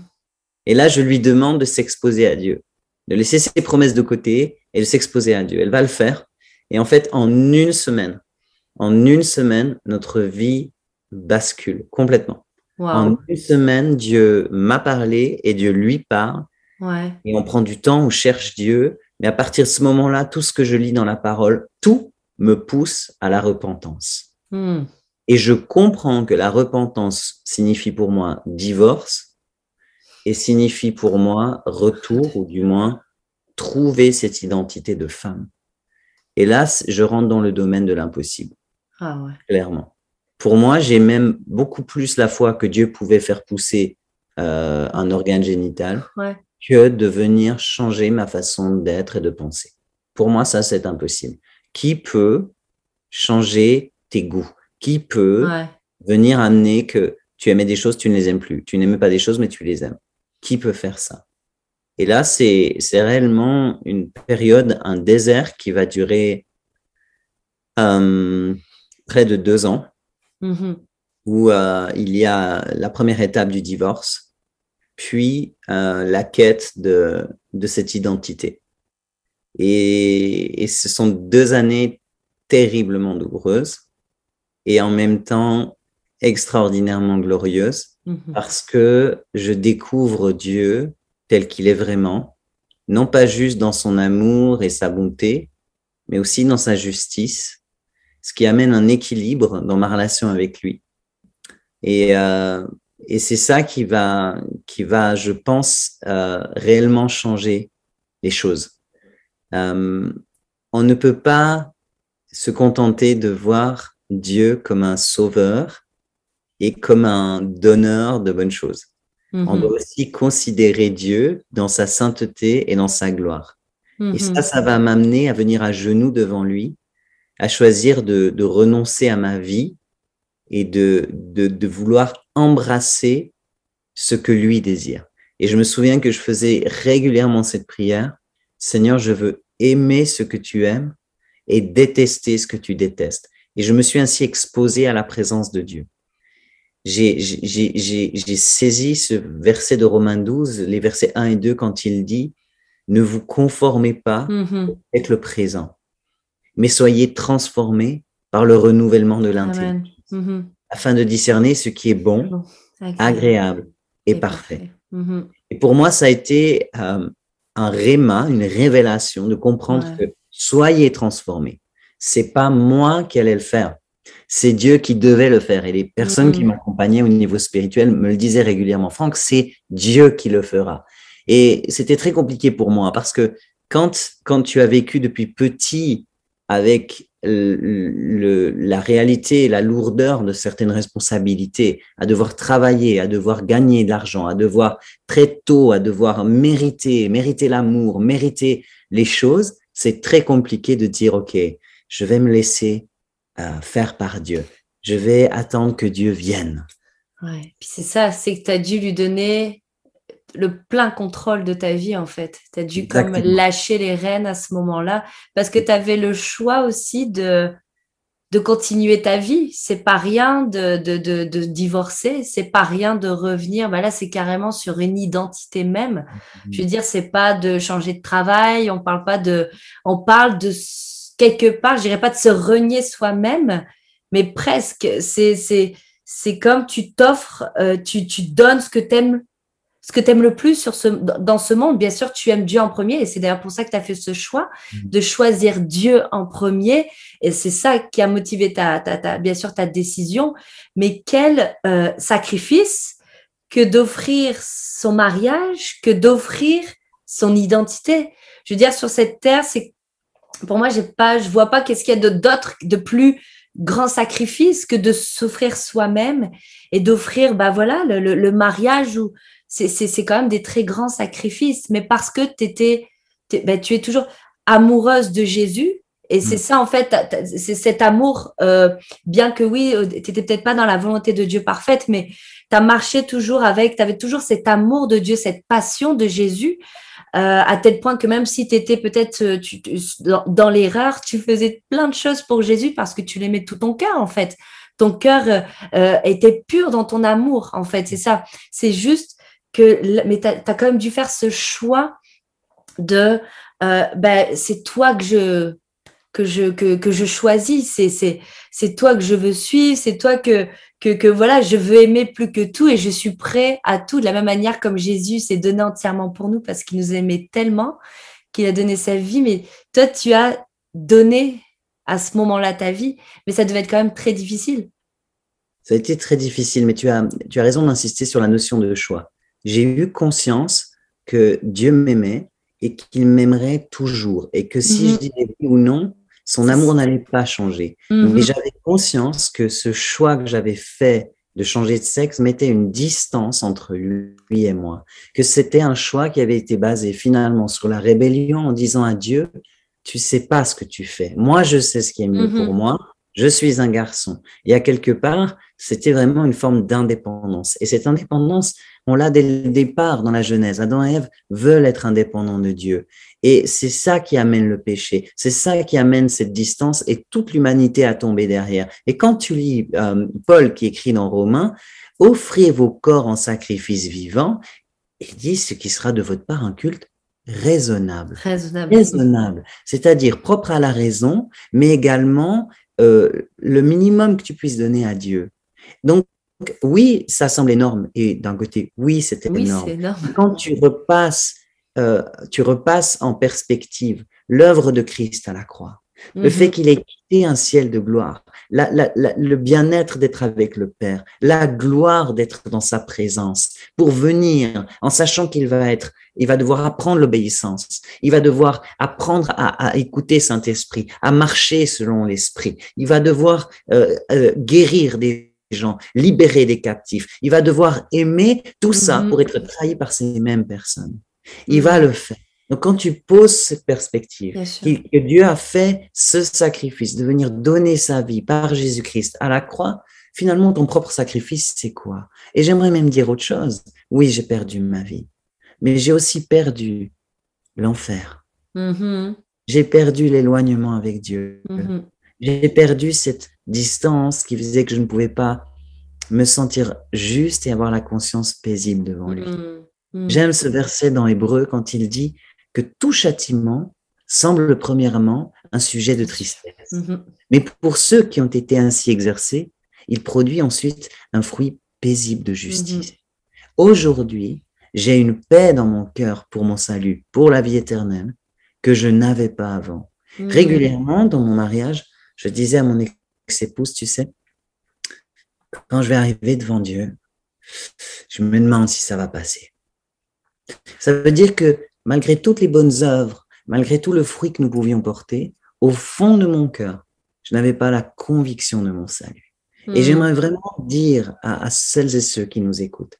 et là, je lui demande de s'exposer à Dieu, de laisser ses promesses de côté et de s'exposer à Dieu. Elle va le faire. Et en fait, en une semaine, notre vie bascule complètement. En Wow. une semaine, Dieu m'a parlé et Dieu lui parle. Ouais. Et on prend du temps, on cherche Dieu. Mais à partir de ce moment-là, tout ce que je lis dans la parole, tout me pousse à la repentance. Mhm. Et je comprends que la repentance signifie pour moi divorce et signifie pour moi retour, ou du moins trouver cette identité de femme. Et là, je rentre dans le domaine de l'impossible, Ah ouais. clairement. Pour moi, j'ai même beaucoup plus la foi que Dieu pouvait faire pousser un organe génital Ouais. que de venir changer ma façon d'être et de penser. Pour moi, ça, c'est impossible. Qui peut changer tes goûts? Qui peut Ouais. venir amener que tu aimais des choses, tu ne les aimes plus. Tu n'aimais pas des choses, mais tu les aimes. Qui peut faire ça? Et là, c'est réellement une période, un désert qui va durer euh, près de 2 ans, Mhm. où il y a la première étape du divorce, puis la quête de cette identité. Et ce sont 2 années terriblement douloureuses et en même temps extraordinairement glorieuses Mhm. parce que je découvre Dieu tel qu'il est vraiment, non pas juste dans son amour et sa bonté, mais aussi dans sa justice, ce qui amène un équilibre dans ma relation avec lui. Et, euh, et c'est ça qui va, je pense, réellement changer les choses. Euh, on ne peut pas se contenter de voir Dieu comme un sauveur et comme un donneur de bonnes choses. On doit Mhm. aussi considérer Dieu dans sa sainteté et dans sa gloire. Et ça, Mhm. ça va m'amener à venir à genoux devant lui, à choisir de renoncer à ma vie et de vouloir embrasser ce que lui désire. Et je me souviens que je faisais régulièrement cette prière. Seigneur, je veux aimer ce que tu aimes et détester ce que tu détestes. Et je me suis ainsi exposé à la présence de Dieu. J'ai saisi ce verset de Romains 12, les versets 1 et 2, quand il dit, ne vous conformez pas Mhm. avec le présent, mais soyez transformés par le renouvellement de l'intelligence, Amen. Mhm. afin de discerner ce qui est bon, Bon, agréable agréable et et parfait. parfait. Mhm. Et pour moi, ça a été un réma, une révélation de comprendre Ouais. que soyez transformés. C'est pas moi qui allais le faire. C'est Dieu qui devait le faire. Et les personnes qui Mhm. m'accompagnaient au niveau spirituel me le disaient régulièrement. Franck, c'est Dieu qui le fera. Et c'était très compliqué pour moi parce que quand tu as vécu depuis petit avec la réalité et la lourdeur de certaines responsabilités, à devoir travailler, à devoir gagner de l'argent, à devoir très tôt, à devoir mériter l'amour, mériter les choses, c'est très compliqué de dire, OK, je vais me laisser faire par Dieu. Je vais attendre que Dieu vienne. Ouais. Puis c'est ça, c'est que tu as dû lui donner le plein contrôle de ta vie, en fait. Tu as dû comme lâcher les rênes à ce moment-là parce que tu avais le choix aussi de continuer ta vie. C'est pas rien de divorcer, c'est pas rien de revenir. Là, c'est carrément sur une identité même. Je veux dire, c'est pas de changer de travail, on parle de quelque part, je dirais pas de se renier soi-même, mais presque. C'est comme tu t'offres, tu donnes ce que t'aimes le plus dans ce monde. Bien sûr, tu aimes Dieu en premier et c'est d'ailleurs pour ça que tu as fait ce choix de choisir Dieu en premier et c'est ça qui a motivé bien sûr ta décision. Mais quel sacrifice que d'offrir son mariage, que d'offrir son identité. Je veux dire, sur cette terre, pour moi, je vois pas qu'est-ce qu'il y a d'autre, de plus grand sacrifice que de s'offrir soi-même et d'offrir, le mariage où c'est quand même des très grands sacrifices, mais parce que tu es toujours amoureuse de Jésus. Et c'est ça, en fait, c'est cet amour, bien que oui, tu n'étais peut-être pas dans la volonté de Dieu parfaite, mais tu as marché toujours tu avais toujours cet amour de Dieu, cette passion de Jésus, à tel point que même si tu étais peut-être dans l'erreur, tu faisais plein de choses pour Jésus parce que tu l'aimais de tout ton cœur, en fait. Ton cœur était pur dans ton amour, en fait, c'est ça. C'est juste mais tu as quand même dû faire ce choix de c'est toi que je choisis, c'est toi que je veux suivre, c'est toi que voilà, je veux aimer plus que tout et je suis prêt à tout, de la même manière comme Jésus s'est donné entièrement pour nous parce qu'il nous aimait tellement qu'il a donné sa vie. Mais toi, tu as donné à ce moment-là ta vie, mais ça devait être quand même très difficile. Ça a été très difficile, mais tu as raison d'insister sur la notion de choix. J'ai eu conscience que Dieu m'aimait et qu'il m'aimerait toujours et que si je disais oui ou non, son amour n'allait pas changer. Mais j'avais conscience que ce choix que j'avais fait de changer de sexe mettait une distance entre lui et moi, que c'était un choix qui avait été basé finalement sur la rébellion en disant à Dieu, tu sais pas ce que tu fais. Moi, je sais ce qui est mieux pour moi. Je suis un garçon. Et à quelque part, c'était vraiment une forme d'indépendance. Et cette indépendance, on l'a dès le départ dans la Genèse. Adam et Ève veulent être indépendants de Dieu. Et c'est ça qui amène le péché. C'est ça qui amène cette distance et toute l'humanité à tomber derrière. Et quand tu lis Paul qui écrit dans Romains, offrez vos corps en sacrifice vivant, il dit ce qui sera de votre part un culte raisonnable. Raisonnable. C'est-à-dire propre à la raison, mais également le minimum que tu puisses donner à Dieu. Donc, oui, ça semble énorme. Et d'un côté, oui, c'est énorme. Quand tu repasses en perspective l'œuvre de Christ à la croix, le fait qu'il ait quitté un ciel de gloire, le bien-être d'être avec le Père, la gloire d'être dans sa présence, pour venir en sachant qu'il va devoir apprendre l'obéissance, il va devoir apprendre à écouter Saint-Esprit, à marcher selon l'Esprit, il va devoir guérir des gens, libérer des captifs, il va devoir aimer tout ça pour être trahi par ces mêmes personnes. Il va le faire. Donc, quand tu poses cette perspective, que Dieu a fait ce sacrifice, de venir donner sa vie par Jésus-Christ à la croix, finalement, ton propre sacrifice, c'est quoi? Et j'aimerais même dire autre chose. Oui, j'ai perdu ma vie, mais j'ai aussi perdu l'enfer. J'ai perdu l'éloignement avec Dieu. J'ai perdu cette distance qui faisait que je ne pouvais pas me sentir juste et avoir la conscience paisible devant lui. J'aime ce verset dans Hébreux quand il dit que tout châtiment semble premièrement un sujet de tristesse. Mais pour ceux qui ont été ainsi exercés, il produit ensuite un fruit paisible de justice. Aujourd'hui, j'ai une paix dans mon cœur pour mon salut, pour la vie éternelle, que je n'avais pas avant. Régulièrement, dans mon mariage, je disais à mon ex-épouse, tu sais, quand je vais arriver devant Dieu, je me demande si ça va passer. Ça veut dire que malgré toutes les bonnes œuvres, malgré tout le fruit que nous pouvions porter, au fond de mon cœur, je n'avais pas la conviction de mon salut. Et j'aimerais vraiment dire à celles et ceux qui nous écoutent,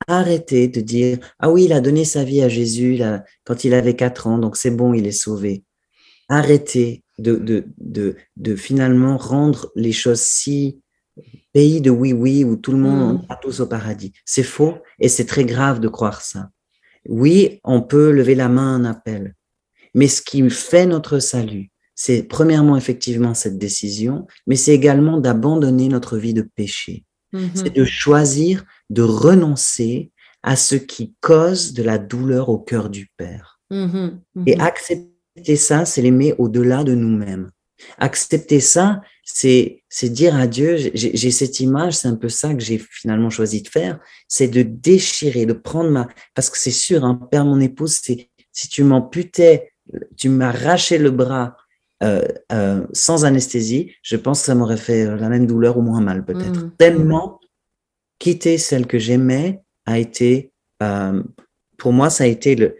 arrêtez de dire, ah oui, il a donné sa vie à Jésus là, quand il avait 4 ans, donc c'est bon, il est sauvé. Arrêtez de finalement rendre les choses si pays de oui-oui où tout le monde va tous au paradis. C'est faux et c'est très grave de croire ça. Oui, on peut lever la main à un appel, mais ce qui fait notre salut, c'est premièrement effectivement cette décision, mais c'est également d'abandonner notre vie de péché. C'est de choisir de renoncer à ce qui cause de la douleur au cœur du Père. Et accepter ça, c'est l'aimer au-delà de nous-mêmes. Accepter ça, c'est dire à Dieu, j'ai cette image, c'est un peu ça que j'ai finalement choisi de faire, c'est de déchirer, de prendre parce que c'est sûr, hein, Père, mon épouse, si tu m'amputais, tu m'arrachais le bras sans anesthésie, je pense que ça m'aurait fait la même douleur ou moins mal peut-être. Tellement quitter celle que j'aimais a été, pour moi, ça a été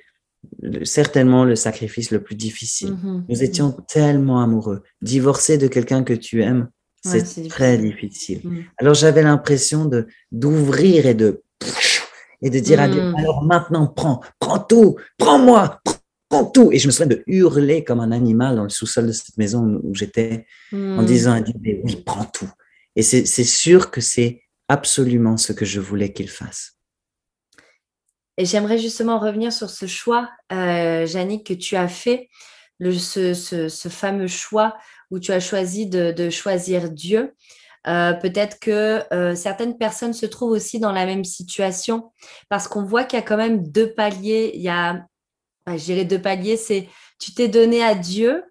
certainement le sacrifice le plus difficile. Nous étions tellement amoureux. Divorcer de quelqu'un que tu aimes, c'est très difficile. Alors j'avais l'impression d'ouvrir et de dire à Dieu, alors maintenant prends tout, prends-moi, prends tout. Et je me souviens de hurler comme un animal dans le sous-sol de cette maison où j'étais en disant à Dieu, mais oui, prends tout. Et c'est sûr que c'est absolument ce que je voulais qu'il fasse. Et j'aimerais justement revenir sur ce choix, Yannick, que tu as fait, ce fameux choix où tu as choisi de choisir Dieu. Peut-être que certaines personnes se trouvent aussi dans la même situation parce qu'on voit qu'il y a quand même 2 paliers. Il y a, je dirais 2 paliers, c'est tu t'es donné à Dieu,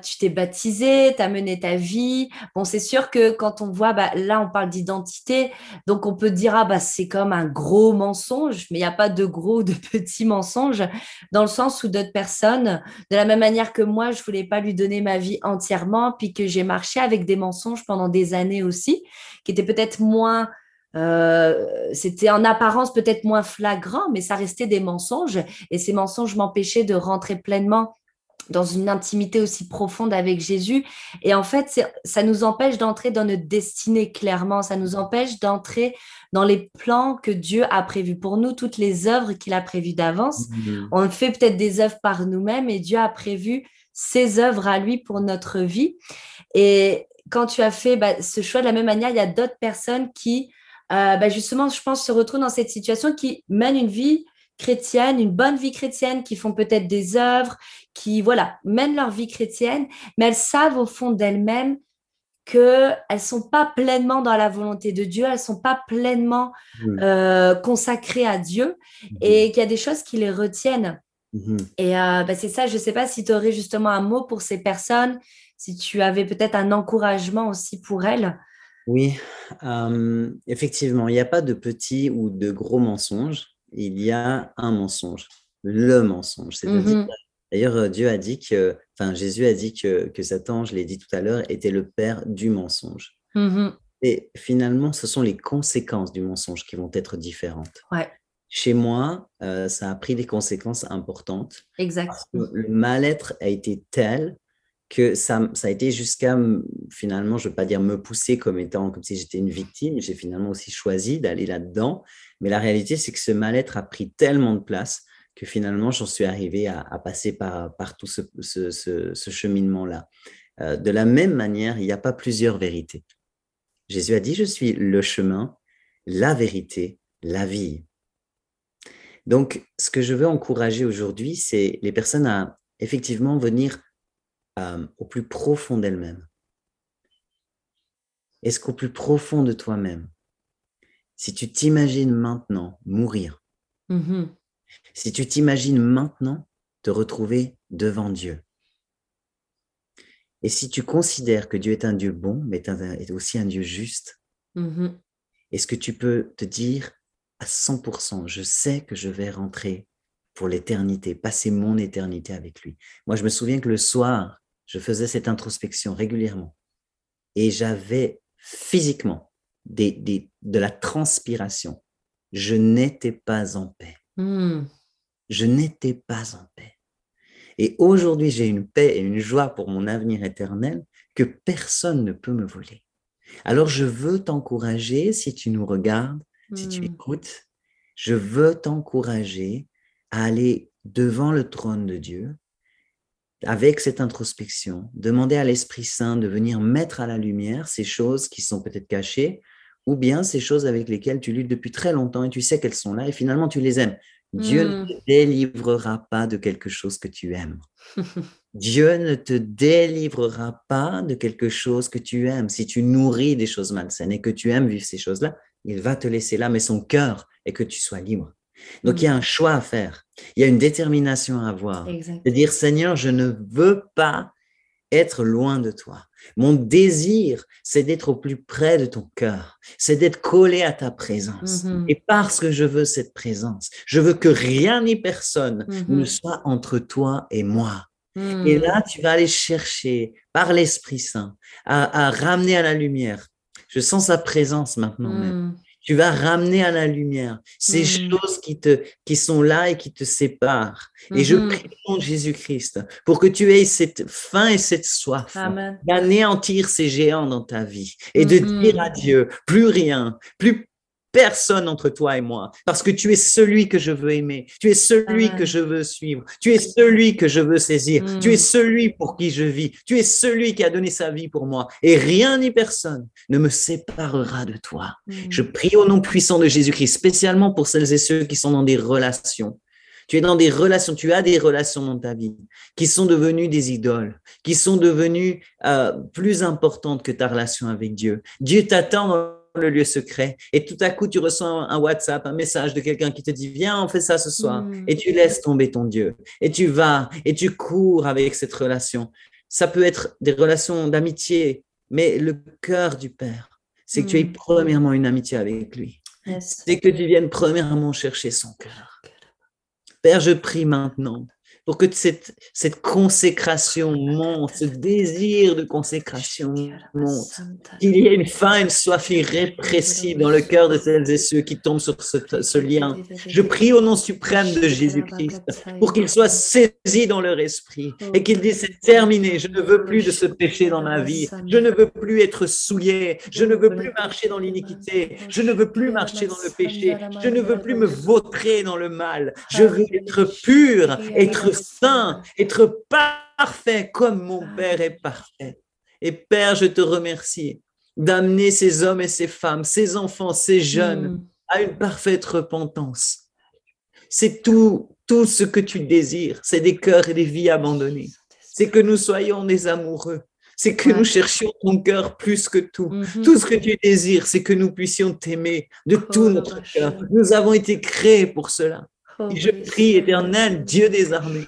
tu t'es baptisé, tu as mené ta vie. Bon, c'est sûr que quand on voit, là, on parle d'identité, donc on peut dire, c'est comme un gros mensonge, mais il n'y a pas de gros ou de petits mensonges, dans le sens où d'autres personnes, de la même manière que moi, je ne voulais pas lui donner ma vie entièrement, puis que j'ai marché avec des mensonges pendant des années aussi, qui étaient peut-être moins... c'était en apparence peut-être moins flagrant, mais ça restait des mensonges, et ces mensonges m'empêchaient de rentrer pleinement dans une intimité aussi profonde avec Jésus. Et en fait, ça nous empêche d'entrer dans notre destinée clairement. Ça nous empêche d'entrer dans les plans que Dieu a prévus pour nous, toutes les œuvres qu'il a prévues d'avance. On fait peut-être des œuvres par nous-mêmes et Dieu a prévu ses œuvres à lui pour notre vie. Et quand tu as fait ce choix de la même manière, il y a d'autres personnes qui, justement, je pense, se retrouvent dans cette situation, qui mènent une vie chrétienne, une bonne vie chrétienne, qui font peut-être des œuvres, qui mènent leur vie chrétienne, mais elles savent au fond d'elles-mêmes qu'elles ne sont pas pleinement dans la volonté de Dieu, elles ne sont pas pleinement consacrées à Dieu, et qu'il y a des choses qui les retiennent. Et c'est ça, je ne sais pas si tu aurais justement un mot pour ces personnes, si tu avais peut-être un encouragement aussi pour elles. Oui, effectivement, il n'y a pas de petits ou de gros mensonges, il y a un mensonge, le mensonge. C'est-à-dire, d'ailleurs, Jésus a dit que Satan, je l'ai dit tout à l'heure, était le père du mensonge. Et finalement, ce sont les conséquences du mensonge qui vont être différentes. Ouais. Chez moi, ça a pris des conséquences importantes. Exact. Parce que le mal-être a été tel que ça a été jusqu'à, finalement, je ne veux pas dire me pousser comme si j'étais une victime, j'ai finalement aussi choisi d'aller là-dedans. Mais la réalité, c'est que ce mal-être a pris tellement de place que finalement, j'en suis arrivé à passer par tout ce cheminement-là. De la même manière, il n'y a pas plusieurs vérités. Jésus a dit, je suis le chemin, la vérité, la vie. Donc, ce que je veux encourager aujourd'hui, c'est les personnes à effectivement venir au plus profond d'elles-mêmes. Est-ce qu'au plus profond de toi-même, si tu t'imagines maintenant mourir, si tu t'imagines maintenant te retrouver devant Dieu, et si tu considères que Dieu est un Dieu bon, mais est aussi un Dieu juste, est-ce que tu peux te dire à 100%, je sais que je vais rentrer pour l'éternité, passer mon éternité avec lui. Moi, je me souviens que le soir, je faisais cette introspection régulièrement et j'avais physiquement de la transpiration. Je n'étais pas en paix. Je n'étais pas en paix. Et aujourd'hui, j'ai une paix et une joie pour mon avenir éternel que personne ne peut me voler. Alors, je veux t'encourager, si tu nous regardes, si tu écoutes, je veux t'encourager à aller devant le trône de Dieu avec cette introspection, demander à l'Esprit Saint de venir mettre à la lumière ces choses qui sont peut-être cachées ou bien ces choses avec lesquelles tu luttes depuis très longtemps et tu sais qu'elles sont là et finalement tu les aimes. Dieu ne te délivrera pas de quelque chose que tu aimes. Dieu ne te délivrera pas de quelque chose que tu aimes. Si tu nourris des choses malsaines et que tu aimes vivre ces choses-là, il va te laisser là, mais son cœur est que tu sois libre. Donc, il y a un choix à faire. Il y a une détermination à avoir. De dire, Seigneur, je ne veux pas être loin de toi. Mon désir, c'est d'être au plus près de ton cœur. C'est d'être collé à ta présence. Et parce que je veux cette présence, je veux que rien ni personne ne soit entre toi et moi. Et là, tu vas aller chercher par l'Esprit Saint à ramener à la lumière. Je sens sa présence maintenant même. Tu vas ramener à la lumière ces choses qui sont là et qui te séparent. Et je prie au nom de Jésus-Christ pour que tu aies cette faim et cette soif d'anéantir ces géants dans ta vie et de dire à Dieu, plus rien, plus personne entre toi et moi, parce que tu es celui que je veux aimer, tu es celui que je veux suivre, tu es celui que je veux saisir, tu es celui pour qui je vis, tu es celui qui a donné sa vie pour moi, et rien ni personne ne me séparera de toi. Je prie au nom puissant de Jésus-Christ, spécialement pour celles et ceux qui sont dans des relations. Tu es dans des relations, tu as des relations dans ta vie qui sont devenues des idoles, qui sont devenues plus importantes que ta relation avec Dieu. Dieu t'attend dans le lieu secret et tout à coup tu reçois un WhatsApp, un message de quelqu'un qui te dit viens on fait ça ce soir et tu laisses tomber ton Dieu et tu vas et tu cours avec cette relation. Ça peut être des relations d'amitié, mais le cœur du Père, c'est que tu aies premièrement une amitié avec lui. C'est que tu viennes premièrement chercher son cœur. Père, je prie maintenant pour que cette consécration monte, ce désir de consécration monte, qu'il y ait une faim, une soif irrépressible dans le cœur de celles et ceux qui tombent sur ce lien. Je prie au nom suprême de Jésus-Christ pour qu'ils soient saisis dans leur esprit et qu'ils disent c'est terminé, je ne veux plus de ce péché dans ma vie, je ne veux plus être souillé, je ne veux plus marcher dans l'iniquité, je ne veux plus marcher dans le péché, je ne veux plus me vautrer dans le mal, je veux être pur, être saint, être parfait comme mon Père est parfait. Et Père, je te remercie d'amener ces hommes et ces femmes, ces enfants, ces jeunes à une parfaite repentance. C'est tout ce que tu désires, c'est des cœurs et des vies abandonnées. C'est que nous soyons des amoureux. C'est que nous cherchions ton cœur plus que tout. Tout ce que tu désires, c'est que nous puissions t'aimer de tout notre cœur. Nous avons été créés pour cela. Et je prie, éternel, Dieu des armées,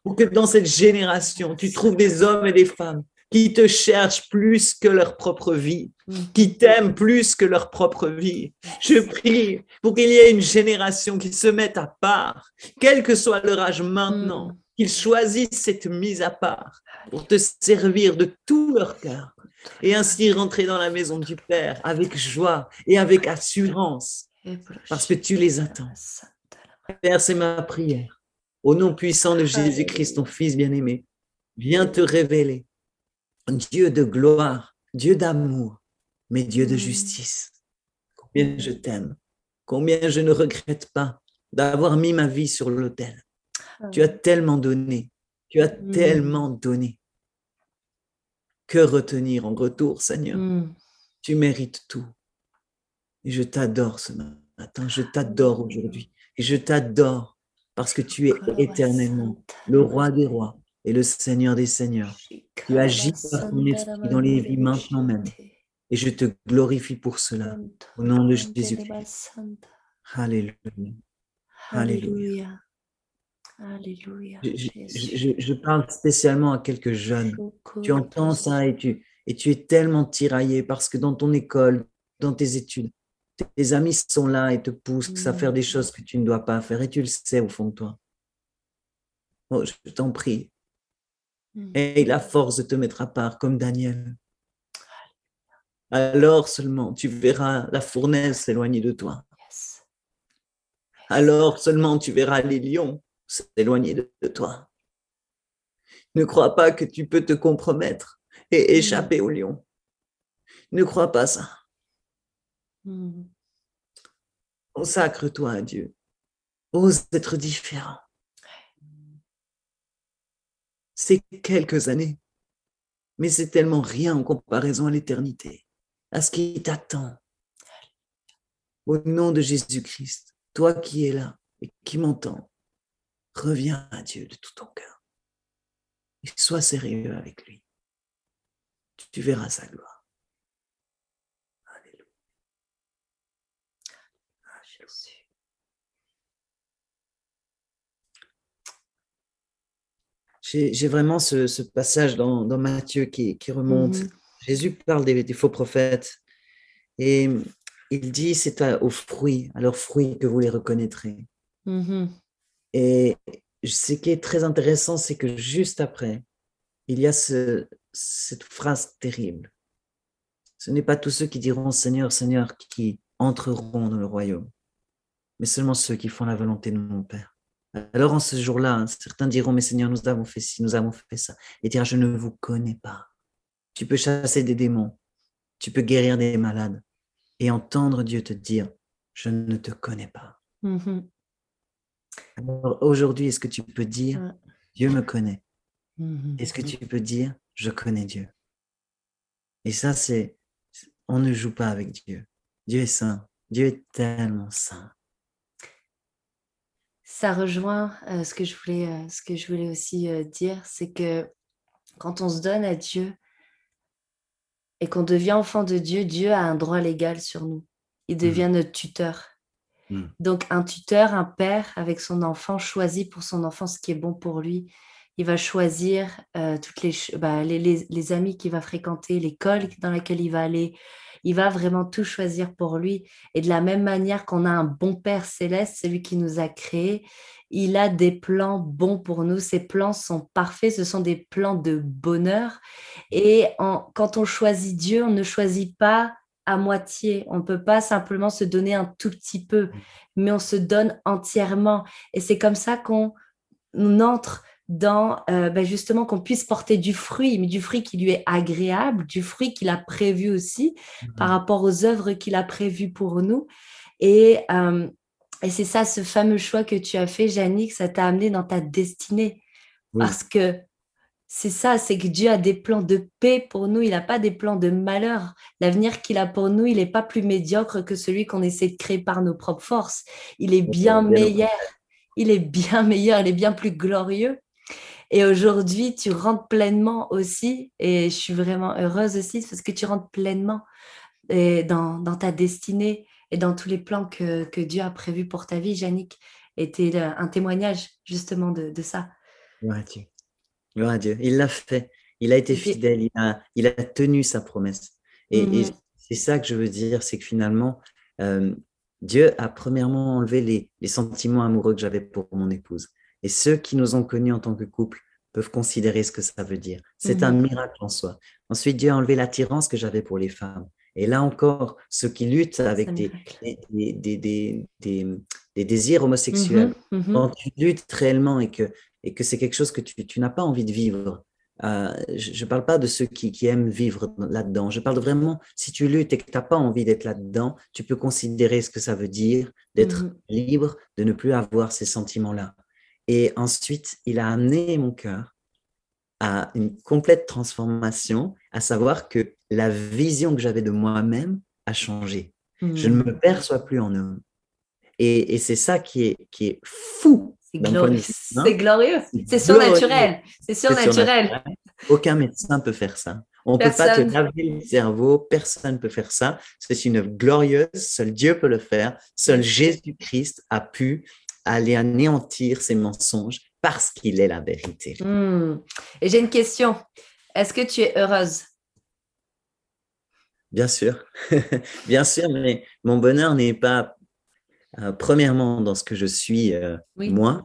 pour que dans cette génération, tu trouves des hommes et des femmes qui te cherchent plus que leur propre vie, qui t'aiment plus que leur propre vie. Je prie pour qu'il y ait une génération qui se mette à part, quel que soit leur âge maintenant, qu'ils choisissent cette mise à part pour te servir de tout leur cœur et ainsi rentrer dans la maison du Père avec joie et avec assurance parce que tu les attends. Père, c'est ma prière. Au nom puissant de Jésus-Christ, ton Fils bien-aimé, viens te révéler. Dieu de gloire, Dieu d'amour, mais Dieu de justice. Combien je t'aime, combien je ne regrette pas d'avoir mis ma vie sur l'autel. Tu as tellement donné, tu as tellement donné. Que retenir en retour, Seigneur? Tu mérites tout. Et je t'adore ce matin, je t'adore aujourd'hui. Et je t'adore parce que tu es éternellement le roi des rois et le Seigneur des seigneurs. Tu agis par ton esprit dans les vies maintenant même. Et je te glorifie pour cela. Au nom de Jésus-Christ. Alléluia. Alléluia. Alléluia. Je parle spécialement à quelques jeunes. Tu entends ça et tu es tellement tiraillé parce que dans ton école, dans tes études, tes amis sont là et te poussent à faire des choses que tu ne dois pas faire et tu le sais au fond de toi. Oh, je t'en prie. Aie la force de te mettre à part comme Daniel. Alors seulement tu verras la fournaise s'éloigner de toi. Alors seulement tu verras les lions s'éloigner de toi. Ne crois pas que tu peux te compromettre et échapper au lion. Ne crois pas ça. Consacre-toi à Dieu. Ose être différent. C'est quelques années, mais c'est tellement rien en comparaison à l'éternité, à ce qui t'attend. Au nom de Jésus-Christ, toi qui es là et qui m'entends, reviens à Dieu de tout ton cœur et sois sérieux avec lui. Tu verras sa gloire. Alléluia. J'ai vraiment ce passage dans Matthieu qui remonte. Jésus parle des faux prophètes et il dit c'est à leurs fruits que vous les reconnaîtrez. Et ce qui est très intéressant, c'est que juste après, il y a cette phrase terrible. Ce n'est pas tous ceux qui diront Seigneur, Seigneur qui entreront dans le royaume, mais seulement ceux qui font la volonté de mon Père. Alors en ce jour-là, certains diront, mais Seigneur, nous avons fait ci, nous avons fait ça. Et dira, je ne vous connais pas. Tu peux chasser des démons, tu peux guérir des malades et entendre Dieu te dire, je ne te connais pas. Alors aujourd'hui, est-ce que tu peux dire, Dieu me connaît? Est-ce que tu peux dire, je connais Dieu? Et ça, on ne joue pas avec Dieu. Dieu est saint. Dieu est tellement saint. Ça rejoint ce que je voulais aussi dire, c'est que quand on se donne à Dieu et qu'on devient enfant de Dieu, Dieu a un droit légal sur nous. Il devient notre tuteur. Donc un tuteur, un père avec son enfant choisit pour son enfant ce qui est bon pour lui. Il va choisir toutes les amis qu'il va fréquenter, l'école dans laquelle il va aller. Il va vraiment tout choisir pour lui. Et de la même manière qu'on a un bon Père céleste, celui qui nous a créés, il a des plans bons pour nous. Ces plans sont parfaits, ce sont des plans de bonheur. Et quand on choisit Dieu, on ne choisit pas à moitié. On ne peut pas simplement se donner un tout petit peu, mais on se donne entièrement. Et c'est comme ça qu'on entre dans justement qu'on puisse porter du fruit, mais du fruit qui lui est agréable, du fruit qu'il a prévu aussi par rapport aux œuvres qu'il a prévues pour nous. Et c'est ça, ce fameux choix que tu as fait, Yannick, ça t'a amené dans ta destinée. Parce que c'est ça, c'est que Dieu a des plans de paix pour nous, il n'a pas des plans de malheur. L'avenir qu'il a pour nous, il n'est pas plus médiocre que celui qu'on essaie de créer par nos propres forces. Il est bien meilleur. Il est bien meilleur, il est bien plus glorieux. Et aujourd'hui, tu rentres pleinement aussi, et je suis vraiment heureuse aussi parce que tu rentres pleinement dans ta destinée et dans tous les plans que Dieu a prévus pour ta vie, Yannick. Et tu es un témoignage justement de ça. Gloire à Dieu. Gloire à Dieu. Il l'a fait. Il a été fidèle. Il a tenu sa promesse. Et c'est ça que je veux dire, c'est que finalement, Dieu a premièrement enlevé les sentiments amoureux que j'avais pour mon épouse. Et ceux qui nous ont connus en tant que couple peuvent considérer ce que ça veut dire. C'est un miracle en soi. Ensuite, Dieu a enlevé l'attirance que j'avais pour les femmes. Et là encore, ceux qui luttent avec des désirs homosexuels, quand tu luttes réellement et que c'est quelque chose que tu n'as pas envie de vivre, je ne parle pas de ceux qui aiment vivre là-dedans. Je parle vraiment, si tu luttes et que tu n'as pas envie d'être là-dedans, tu peux considérer ce que ça veut dire d'être libre, de ne plus avoir ces sentiments-là. Et ensuite, il a amené mon cœur à une complète transformation, à savoir que la vision que j'avais de moi-même a changé. Je ne me perçois plus en homme. Et c'est ça qui est fou. C'est glorieux. C'est surnaturel. C'est surnaturel. Aucun médecin peut faire ça. On ne peut pas te laver le cerveau. Personne ne peut faire ça. C'est une glorieuse. Seul Dieu peut le faire. Seul Jésus-Christ a pu aller anéantir ces mensonges parce qu'il est la vérité. Et j'ai une question. Est-ce que tu es heureuse? Bien sûr. Bien sûr, mais mon bonheur n'est pas premièrement dans ce que je suis moi.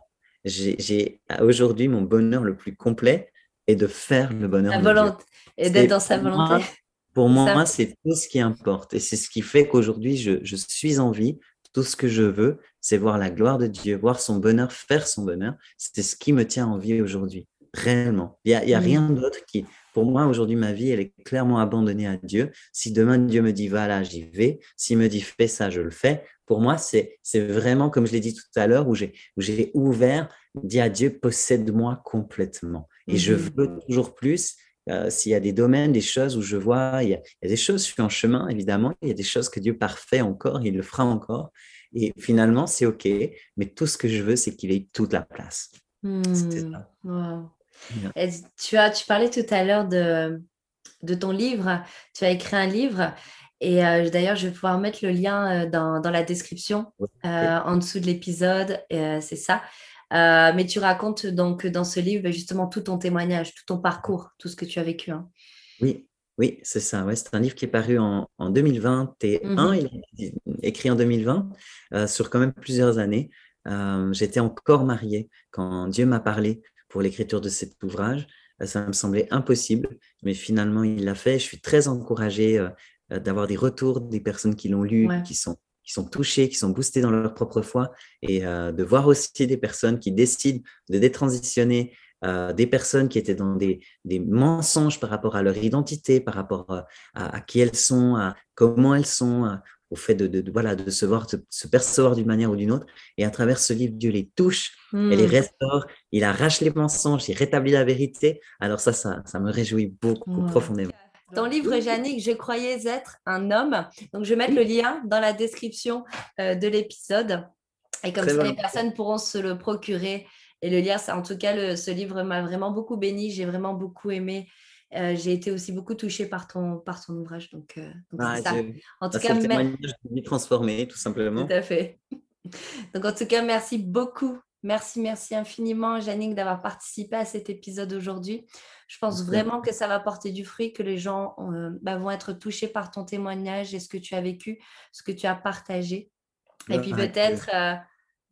Aujourd'hui, mon bonheur le plus complet est de faire le bonheur de Dieu. Et d'être dans sa volonté. Pour moi, c'est tout ce qui importe. Et c'est ce qui fait qu'aujourd'hui, je suis en vie. Tout ce que je veux, c'est voir la gloire de Dieu, voir son bonheur, faire son bonheur. C'est ce qui me tient en vie aujourd'hui. réellement. Il y a rien d'autre qui, pour moi, aujourd'hui, ma vie, elle est clairement abandonnée à Dieu. Si demain, Dieu me dit, va là, j'y vais. S'il me dit, fais ça, je le fais. Pour moi, c'est vraiment, comme je l'ai dit tout à l'heure, où j'ai ouvert, dit à Dieu, possède-moi complètement. Et je veux toujours plus. S'il y a des domaines, des choses où je vois, il y a des choses, je suis en chemin, évidemment. Il y a des choses que Dieu parfait encore, il le fera encore. Et finalement, c'est OK. Mais tout ce que je veux, c'est qu'il ait toute la place. C'est ça. Wow. Yeah. Et tu parlais tout à l'heure de ton livre. Tu as écrit un livre. Et d'ailleurs, je vais pouvoir mettre le lien dans la description en dessous de l'épisode. C'est ça. Mais tu racontes donc dans ce livre justement tout ton témoignage, tout ton parcours, tout ce que tu as vécu. Hein. Oui, oui, c'est ça. Ouais, c'est un livre qui est paru en 2021. Il est écrit en 2020 sur quand même plusieurs années. J'étais encore marié quand Dieu m'a parlé pour l'écriture de cet ouvrage. Ça me semblait impossible, mais finalement, il l'a fait. Je suis très encouragé d'avoir des retours des personnes qui l'ont lu, Ouais. qui sont touchées, qui sont boostées dans leur propre foi, et de voir aussi des personnes qui décident de détransitionner, des personnes qui étaient dans des mensonges par rapport à leur identité, par rapport à qui elles sont, à comment elles sont, au fait voilà, de se percevoir d'une manière ou d'une autre. Et à travers ce livre, Dieu les touche, et les restaure, il arrache les mensonges, il rétablit la vérité. Alors ça me réjouit beaucoup, profondément. Ton livre, Yannick, je croyais être un homme. Donc, je vais mettre le lien dans la description de l'épisode. Et comme ça, les personnes pourront se le procurer et le lire. En tout cas, ce livre m'a vraiment beaucoup béni. J'ai vraiment beaucoup aimé. J'ai été aussi beaucoup touchée par ton ouvrage. Donc c'est ça. En tout cas, c'est le témoignage de vie transformée, tout simplement. Tout à fait. Donc, en tout cas, merci beaucoup. Merci infiniment, Yannick, d'avoir participé à cet épisode aujourd'hui. Je pense vraiment que ça va porter du fruit, que les gens vont être touchés par ton témoignage et ce que tu as vécu, ce que tu as partagé. Et puis peut-être à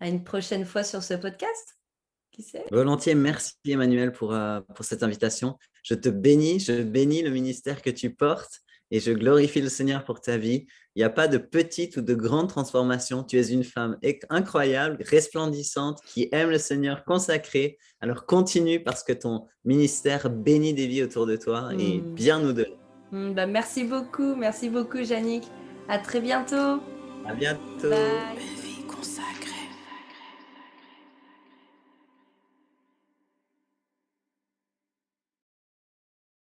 une prochaine fois sur ce podcast. Qui sait? Volontiers, merci Emmanuel pour cette invitation. Je te bénis, je bénis le ministère que tu portes et je glorifie le Seigneur pour ta vie. Il n'y a pas de petite ou de grande transformation. Tu es une femme incroyable, resplendissante, qui aime le Seigneur, consacrée. Alors continue parce que ton ministère bénit des vies autour de toi et bien nous deux. Merci beaucoup, Yannick. À très bientôt. À bientôt. Bye.